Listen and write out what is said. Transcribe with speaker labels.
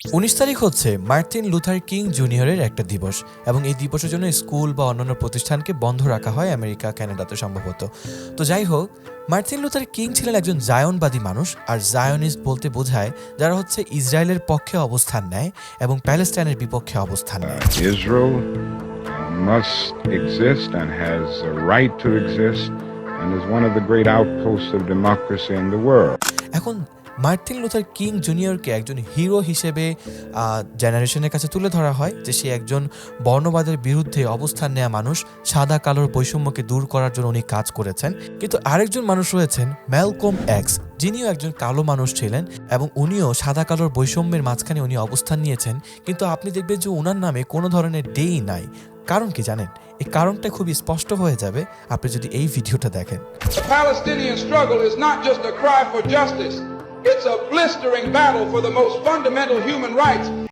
Speaker 1: 19 তারিখ হচ্ছে Martin Luther king জুনিয়রের একটা দিবস এবং এই দিবসের জন্য স্কুল বা অন্যান্য প্রতিষ্ঠানকে বন্ধ রাখা হয় আমেরিকা কানাডাতে সম্ভবত। তো যাই হোক, মার্টিন লুথার কিং ছিলেন একজন জায়নবাদী মানুষ, আর জায়নিস্ট বলতে বোঝায় যারা হচ্ছে ইসরায়েলের পক্ষে অবস্থান নেয় এবং প্যালেস্টাইনের বিপক্ষে অবস্থান নেয়।
Speaker 2: Israel must exist and has a right to exist and is one of the great outposts of democracy in the world.
Speaker 1: এখন মার্টিন লুথার কিং জুনিয়রকে একজন হিরো হিসেবে জেনারেশনের কাছে তুলে ধরা হয় যে সে একজন বর্ণবাদের বিরুদ্ধে অবস্থান নেওয়া মানুষ, সাদা কালোর বৈষম্যকে দূর করার জন্য উনি কাজ করেছেন। কিন্তু আরেকজন মানুষ রয়েছেন ম্যালকম এক্স, যিনিও একজন কালো মানুষ ছিলেন এবং উনিও সাদা কালোর বৈষম্যের মাঝখানে উনি অবস্থান নিয়েছেন, কিন্তু আপনি দেখবেন যে ওনার নামে কোনো ধরনের ডেই নাই। কারণ কি জানেন? এই কারণটা খুবই স্পষ্ট হয়ে যাবে আপনি যদি এই ভিডিওটা দেখেন।
Speaker 3: The Palestinian struggle is not just a cry for justice. It's a blistering battle for the most fundamental human rights.